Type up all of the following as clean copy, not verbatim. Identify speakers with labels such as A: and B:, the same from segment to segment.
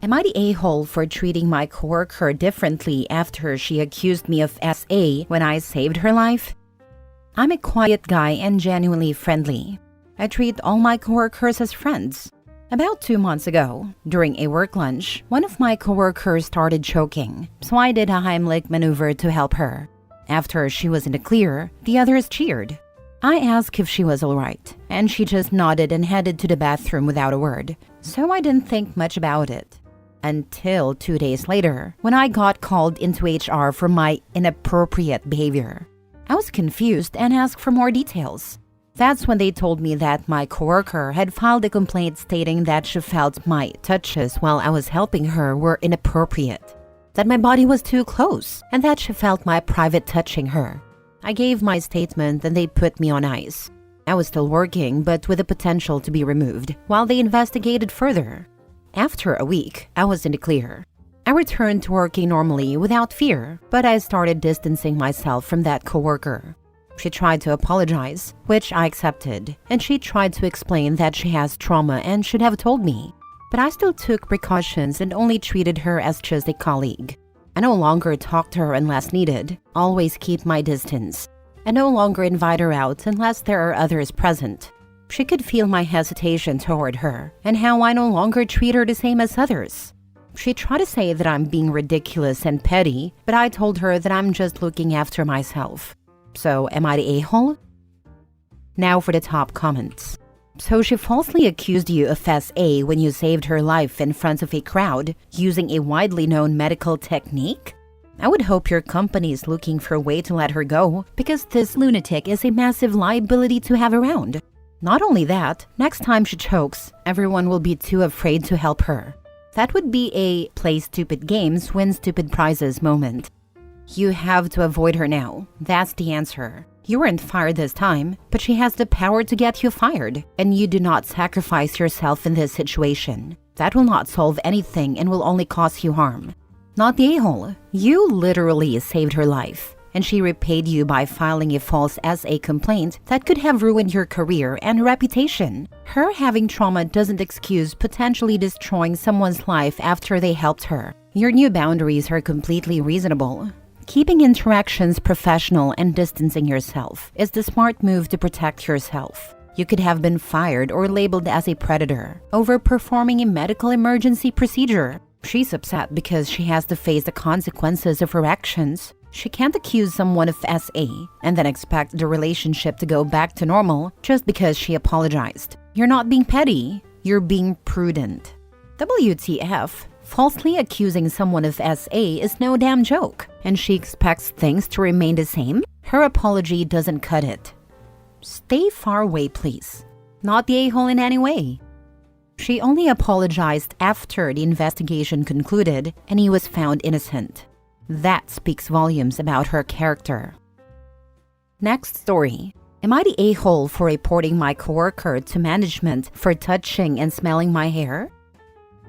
A: Am I the a-hole for treating my coworker differently after she accused me of SA when I saved her life? I'm a quiet guy and genuinely friendly. I treat all my coworkers as friends. About 2 months ago, during a work lunch, one of my coworkers started choking, so I did a Heimlich maneuver to help her. After she was in the clear, the others cheered. I asked if she was alright, and she just nodded and headed to the bathroom without a word, so I didn't think much about it. Until 2 days later, when I got called into HR for my inappropriate behavior. I was confused and asked for more details. That's when they told me that my coworker had filed a complaint stating that she felt my touches while I was helping her were inappropriate, that my body was too close, and that she felt my private touching her. I gave my statement and they put me on ice. I was still working, but with the potential to be removed, while they investigated further. After a week, I was in the clear. I returned to working normally without fear, but I started distancing myself from that coworker. She tried to apologize, which I accepted, and she tried to explain that she has trauma and should have told me. But I still took precautions and only treated her as just a colleague. I no longer talk to her unless needed, always keep my distance. I no longer invite her out unless there are others present. She could feel my hesitation toward her, and how I no longer treat her the same as others. She tried to say that I'm being ridiculous and petty, but I told her that I'm just looking after myself. So, am I the a-hole? Now for the top comments. So she falsely accused you of SA when you saved her life in front of a crowd using a widely known medical technique? I would hope your company is looking for a way to let her go, because this lunatic is a massive liability to have around. Not only that, next time she chokes, everyone will be too afraid to help her. That would be a play stupid games, win stupid prizes moment. You have to avoid her now. That's the answer. You weren't fired this time, but she has the power to get you fired, and you do not sacrifice yourself in this situation. That will not solve anything and will only cause you harm. Not the a-hole. You literally saved her life, and she repaid you by filing a false SA complaint that could have ruined your career and reputation. Her having trauma doesn't excuse potentially destroying someone's life after they helped her. Your new boundaries are completely reasonable. Keeping interactions professional and distancing yourself is the smart move to protect yourself. You could have been fired or labeled as a predator over performing a medical emergency procedure. She's upset because she has to face the consequences of her actions. She can't accuse someone of SA and then expect the relationship to go back to normal just because she apologized. You're not being petty, you're being prudent. WTF? Falsely accusing someone of SA is no damn joke, and she expects things to remain the same? Her apology doesn't cut it. Stay far away, please. Not the a-hole in any way. She only apologized after the investigation concluded and he was found innocent. That speaks volumes about her character. Next story. Am I the a-hole for reporting my coworker to management for touching and smelling my hair?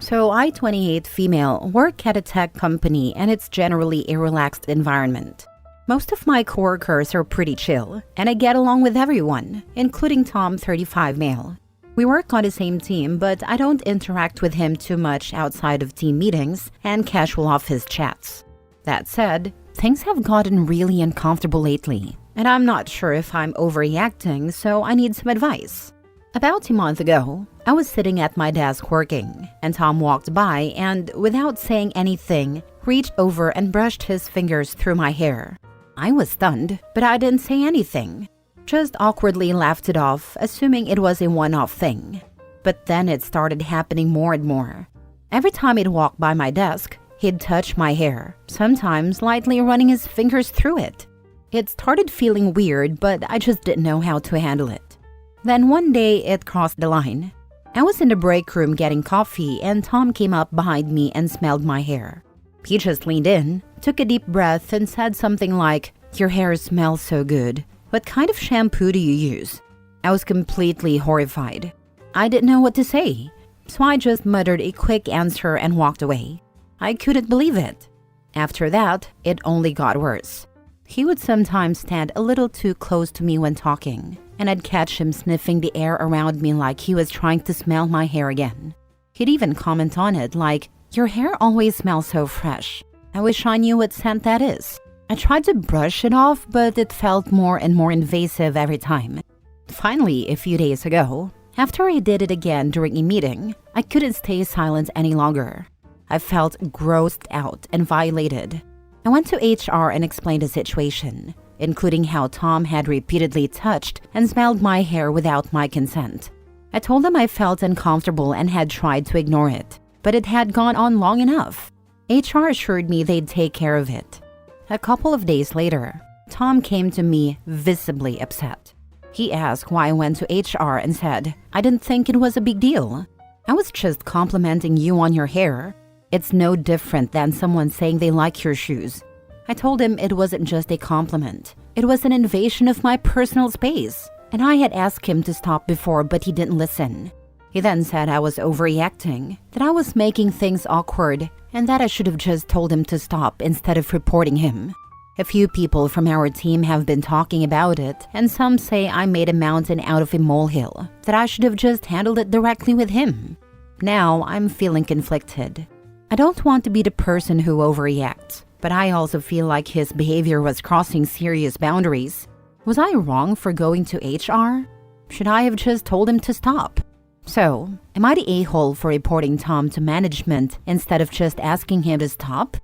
A: So I, 28 female, work at a tech company and it's generally a relaxed environment. Most of my coworkers are pretty chill, and I get along with everyone, including Tom, 35 male. We work on the same team, but I don't interact with him too much outside of team meetings and casual office chats. That said, things have gotten really uncomfortable lately, and I'm not sure if I'm overreacting, so I need some advice. About a month ago, I was sitting at my desk working, and Tom walked by and, without saying anything, reached over and brushed his fingers through my hair. I was stunned, but I didn't say anything. Just awkwardly laughed it off, assuming it was a one-off thing. But then it started happening more and more. Every time he'd walk by my desk, he'd touch my hair, sometimes lightly running his fingers through it. It started feeling weird, but I just didn't know how to handle it. Then one day, it crossed the line. I was in the break room getting coffee and Tom came up behind me and smelled my hair. He just leaned in, took a deep breath and said something like, "Your hair smells so good. What kind of shampoo do you use?" I was completely horrified. I didn't know what to say, so I just muttered a quick answer and walked away. I couldn't believe it. After that, it only got worse. He would sometimes stand a little too close to me when talking, and I'd catch him sniffing the air around me like he was trying to smell my hair again. He'd even comment on it like, Your hair always smells so fresh. I wish I knew what scent that is. I tried to brush it off, but it felt more and more invasive every time. Finally, a few days ago, after I did it again during a meeting, I couldn't stay silent any longer. I felt grossed out and violated. I went to HR and explained the situation, including how Tom had repeatedly touched and smelled my hair without my consent. I told them I felt uncomfortable and had tried to ignore it, but it had gone on long enough. HR assured me they'd take care of it. A couple of days later, Tom came to me visibly upset. He asked why I went to HR and said, "I didn't think it was a big deal. I was just complimenting you on your hair. It's no different than someone saying they like your shoes." I told him it wasn't just a compliment. It was an invasion of my personal space, and I had asked him to stop before, but he didn't listen. He then said I was overreacting, that I was making things awkward, and that I should have just told him to stop instead of reporting him. A few people from our team have been talking about it, and some say I made a mountain out of a molehill, that I should have just handled it directly with him. Now I'm feeling conflicted. I don't want to be the person who overreacts, but I also feel like his behavior was crossing serious boundaries. Was I wrong for going to HR? Should I have just told him to stop? So, am I the a-hole for reporting Tom to management instead of just asking him to stop?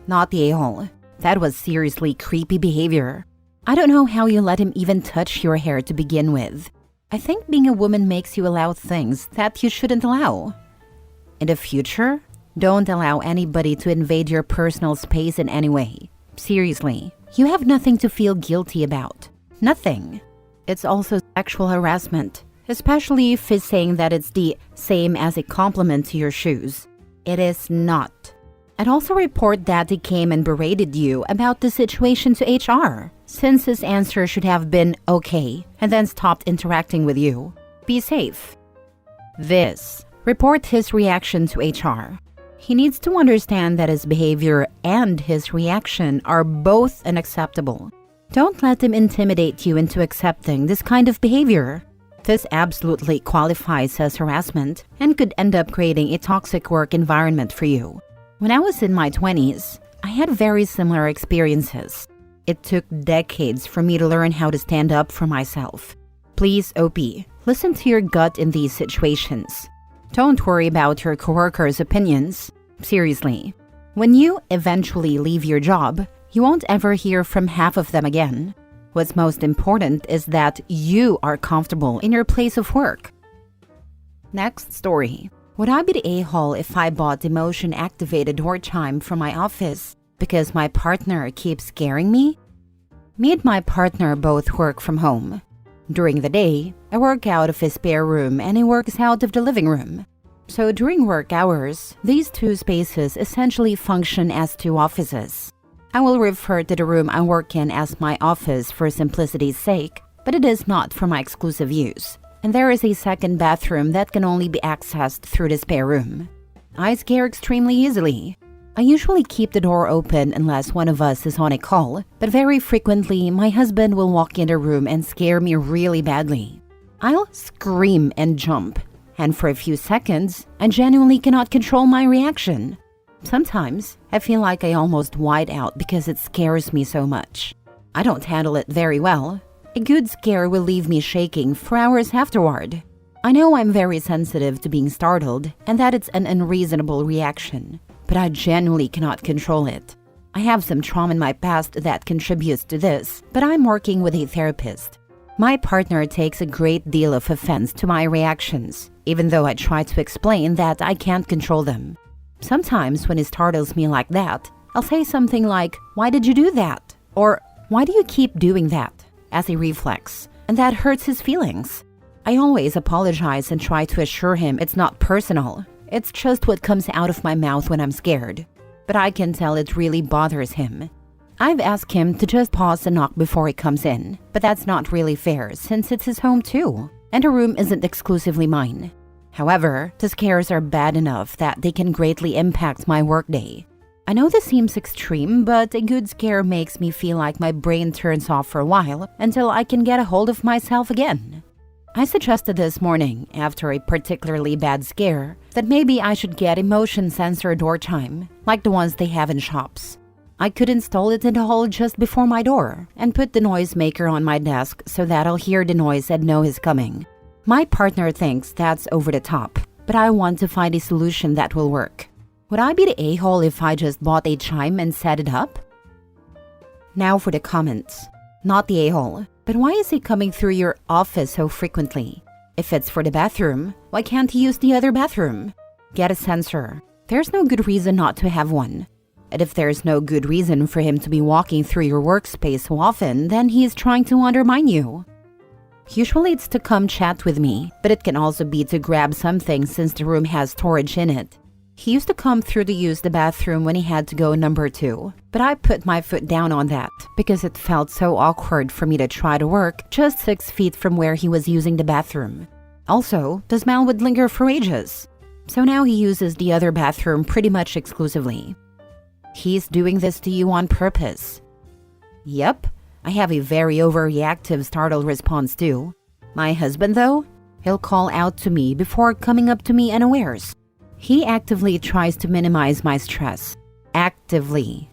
A: Not the a-hole. That was seriously creepy behavior. I don't know how you let him even touch your hair to begin with. I think being a woman makes you allow things that you shouldn't allow. In the future, don't allow anybody to invade your personal space in any way. Seriously, you have nothing to feel guilty about. Nothing. It's also sexual harassment, especially if he's saying that it's the same as a compliment to your shoes. It is not. I'd also report that he came and berated you about the situation to HR, since his answer should have been okay and then stopped interacting with you. Be safe. Report his reaction to HR. He needs to understand that his behavior and his reaction are both unacceptable. Don't let him intimidate you into accepting this kind of behavior. This absolutely qualifies as harassment and could end up creating a toxic work environment for you. When I was in my 20s, I had very similar experiences. It took decades for me to learn how to stand up for myself. Please, OP, listen to your gut in these situations. Don't worry about your coworkers' opinions. Seriously, when you eventually leave your job, you won't ever hear from half of them again. What's most important is that you are comfortable in your place of work. Next story. Would I be the a-hole if I bought the motion-activated door chime from my office because my partner keeps scaring me? Me and my partner both work from home. During the day, I work out of his spare room and he works out of the living room. So during work hours, these two spaces essentially function as two offices. I will refer to the room I work in as my office for simplicity's sake, but it is not for my exclusive use. And there is a second bathroom that can only be accessed through the spare room. I scare extremely easily. I usually keep the door open unless one of us is on a call, but very frequently my husband will walk in the room and scare me really badly. I'll scream and jump, and for a few seconds, I genuinely cannot control my reaction. Sometimes, I feel like I almost white out because it scares me so much. I don't handle it very well. A good scare will leave me shaking for hours afterward. I know I'm very sensitive to being startled and that it's an unreasonable reaction, but I genuinely cannot control it. I have some trauma in my past that contributes to this, but I'm working with a therapist. My partner takes a great deal of offense to my reactions, even though I try to explain that I can't control them. Sometimes when he startles me like that, I'll say something like, "Why did you do that?" Or, "Why do you keep doing that?" as a reflex, and that hurts his feelings. I always apologize and try to assure him it's not personal. It's just what comes out of my mouth when I'm scared. But I can tell it really bothers him. I've asked him to just pause and knock before he comes in, but that's not really fair since it's his home too, and the room isn't exclusively mine. However, the scares are bad enough that they can greatly impact my workday. I know this seems extreme, but a good scare makes me feel like my brain turns off for a while until I can get a hold of myself again. I suggested this morning, after a particularly bad scare, that maybe I should get a motion sensor door chime, like the ones they have in shops. I could install it in the hall just before my door and put the noisemaker on my desk so that I'll hear the noise and know he's coming. My partner thinks that's over the top, but I want to find a solution that will work. Would I be the a-hole if I just bought a chime and set it up? Now for the comments. Not the a-hole, but why is he coming through your office so frequently? If it's for the bathroom, why can't he use the other bathroom? Get a sensor. There's no good reason not to have one. And if there's no good reason for him to be walking through your workspace so often, then he's trying to undermine you. Usually it's to come chat with me, but it can also be to grab something since the room has storage in it. He used to come through to use the bathroom when he had to go number 2, but I put my foot down on that because it felt so awkward for me to try to work just 6 feet from where he was using the bathroom. Also, the smell would linger for ages. So now he uses the other bathroom pretty much exclusively. He's doing this to you on purpose. Yep, I have a very overreactive startled response too. My husband though, he'll call out to me before coming up to me unawares. He actively tries to minimize my stress. Actively.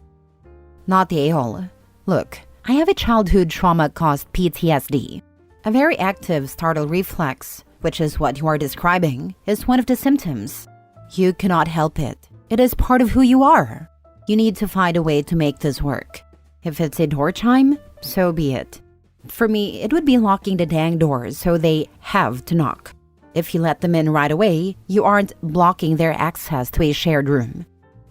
A: Not the a-hole. Look, I have a childhood trauma caused PTSD. A very active startle reflex, which is what you are describing, is one of the symptoms. You cannot help it. It is part of who you are. You need to find a way to make this work. If it's a door chime, so be it. For me, it would be locking the dang doors so they have to knock. If you let them in right away, you aren't blocking their access to a shared room.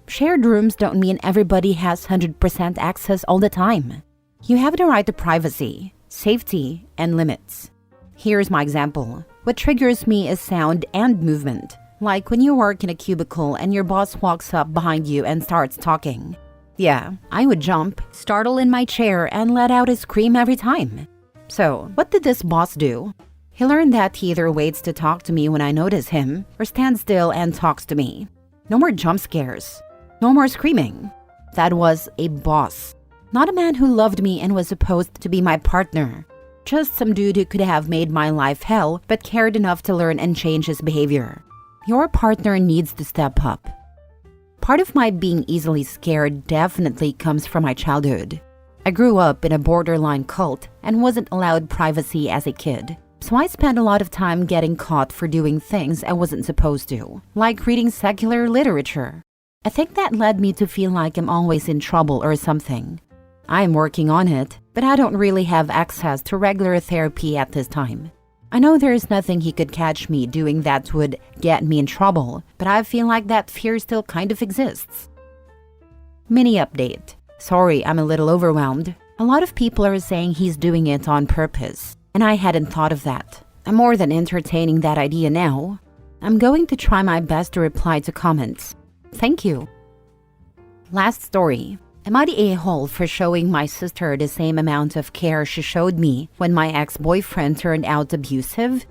A: Shared rooms don't mean everybody has 100% access all the time. You have the right to privacy, safety, and limits. Here's my example. What triggers me is sound and movement. Like when you work in a cubicle and your boss walks up behind you and starts talking. Yeah, I would jump, startle in my chair, and let out a scream every time. So, what did this boss do? He learned that he either waits to talk to me when I notice him, or stands still and talks to me. No more jump scares. No more screaming. That was a boss. Not a man who loved me and was supposed to be my partner. Just some dude who could have made my life hell, but cared enough to learn and change his behavior. Your partner needs to step up. Part of my being easily scared definitely comes from my childhood. I grew up in a borderline cult and wasn't allowed privacy as a kid. So I spent a lot of time getting caught for doing things I wasn't supposed to, like reading secular literature. I think that led me to feel like I'm always in trouble or something. I'm working on it, but I don't really have access to regular therapy at this time. I know there's nothing he could catch me doing that would get me in trouble, but I feel like that fear still kind of exists. Mini update. Sorry, I'm a little overwhelmed. A lot of people are saying he's doing it on purpose, and I hadn't thought of that. I'm more than entertaining that idea now. I'm going to try my best to reply to comments. Thank you. Last story. Am I the a-hole for showing my sister the same amount of care she showed me when my ex-boyfriend turned out abusive?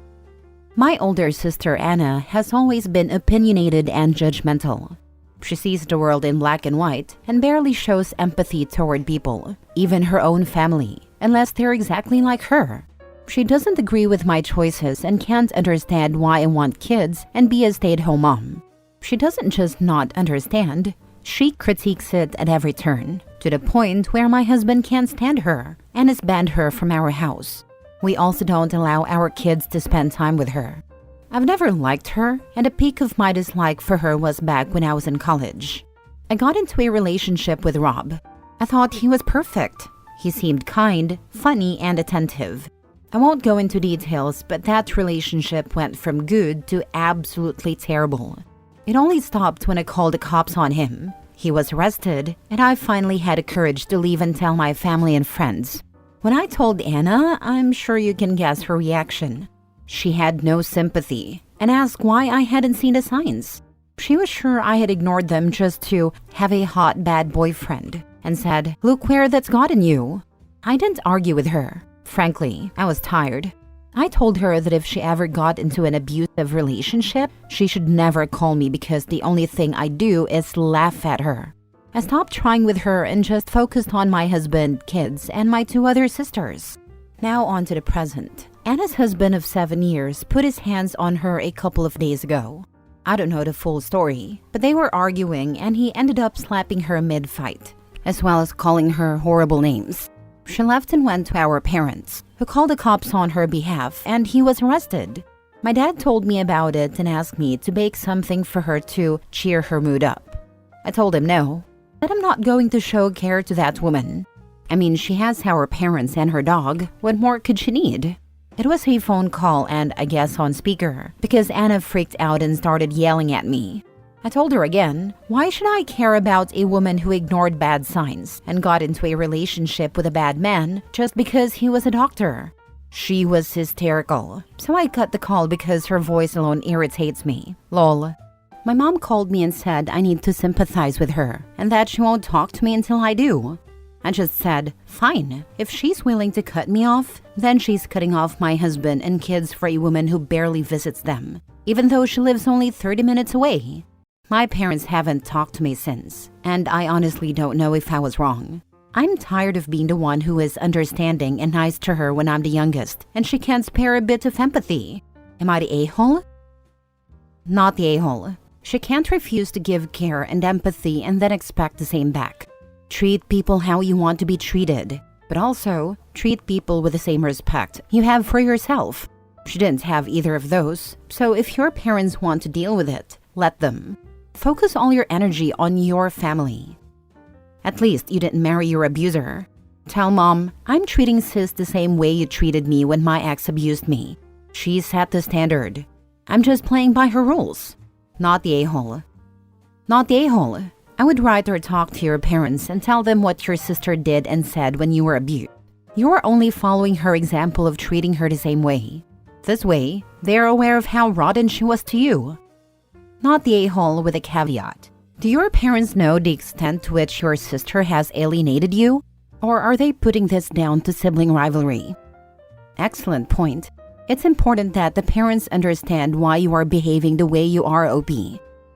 A: My older sister Anna has always been opinionated and judgmental. She sees the world in black and white and barely shows empathy toward people, even her own family, unless they're exactly like her. She doesn't agree with my choices and can't understand why I want kids and be a stay-at-home mom. She doesn't just not understand, she critiques it at every turn, to the point where my husband can't stand her and has banned her from our house. We also don't allow our kids to spend time with her. I've never liked her, and the peak of my dislike for her was back when I was in college. I got into a relationship with Rob. I thought he was perfect. He seemed kind, funny, and attentive. I won't go into details, but that relationship went from good to absolutely terrible. It only stopped when I called the cops on him. He was arrested, and I finally had the courage to leave and tell my family and friends. When I told Anna, I'm sure you can guess her reaction. She had no sympathy and asked why I hadn't seen the signs. She was sure I had ignored them just to have a hot, bad boyfriend and said, "Look where that's gotten you." I didn't argue with her. Frankly, I was tired. I told her that if she ever got into an abusive relationship, she should never call me because the only thing I do is laugh at her. I stopped trying with her and just focused on my husband, kids, and my 2 other sisters. Now on to the present. Anna's husband of 7 years put his hands on her a couple of days ago. I don't know the full story, but they were arguing and he ended up slapping her mid-fight, as well as calling her horrible names. She left and went to our parents, who called the cops on her behalf, and he was arrested. My dad told me about it and asked me to bake something for her to cheer her mood up. I told him no, that I'm not going to show care to that woman. I mean, she has our parents and her dog. What more could she need? It was a phone call and I guess on speaker, because Anna freaked out and started yelling at me. I told her again, why should I care about a woman who ignored bad signs and got into a relationship with a bad man just because he was a doctor? She was hysterical, so I cut the call because her voice alone irritates me. Lol. My mom called me and said I need to sympathize with her and that she won't talk to me until I do. I just said, fine, if she's willing to cut me off, then she's cutting off my husband and kids for a woman who barely visits them, even though she lives only 30 minutes away. My parents haven't talked to me since, and I honestly don't know if I was wrong. I'm tired of being the one who is understanding and nice to her when I'm the youngest, and she can't spare a bit of empathy. Am I the a-hole? Not the a-hole. She can't refuse to give care and empathy and then expect the same back. Treat people how you want to be treated, but also treat people with the same respect you have for yourself. She didn't have either of those, so if your parents want to deal with it, let them. Focus all your energy on your family. At least you didn't marry your abuser. Tell mom, I'm treating sis the same way you treated me when my ex abused me. She set the standard. I'm just playing by her rules. Not the a-hole. Not the a-hole. I would write or talk to your parents and tell them what your sister did and said when you were abused. You are only following her example of treating her the same way. This way, they are aware of how rotten she was to you. Not the a-hole with a caveat. Do your parents know the extent to which your sister has alienated you? Or are they putting this down to sibling rivalry? Excellent point. It's important that the parents understand why you are behaving the way you are, OP.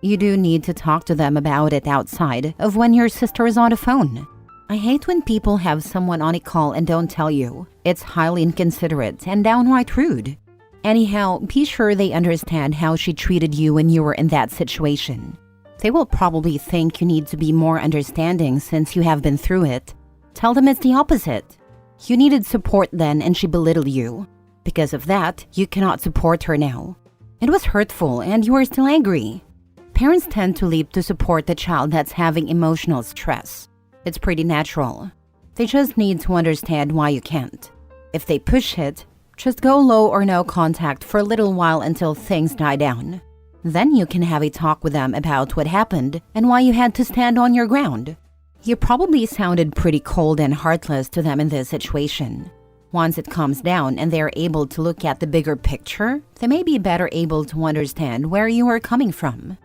A: You do need to talk to them about it outside of when your sister is on the phone. I hate when people have someone on a call and don't tell you. It's highly inconsiderate and downright rude. Anyhow, be sure they understand how she treated you when you were in that situation. They will probably think you need to be more understanding since you have been through it. Tell them it's the opposite. You needed support then and she belittled you. Because of that, you cannot support her now. It was hurtful and you are still angry. Parents tend to leap to support the child that's having emotional stress. It's pretty natural. They just need to understand why you can't. If they push it, just go low or no contact for a little while until things die down. Then you can have a talk with them about what happened and why you had to stand on your ground. You probably sounded pretty cold and heartless to them in this situation. Once it calms down and they're able to look at the bigger picture, they may be better able to understand where you are coming from.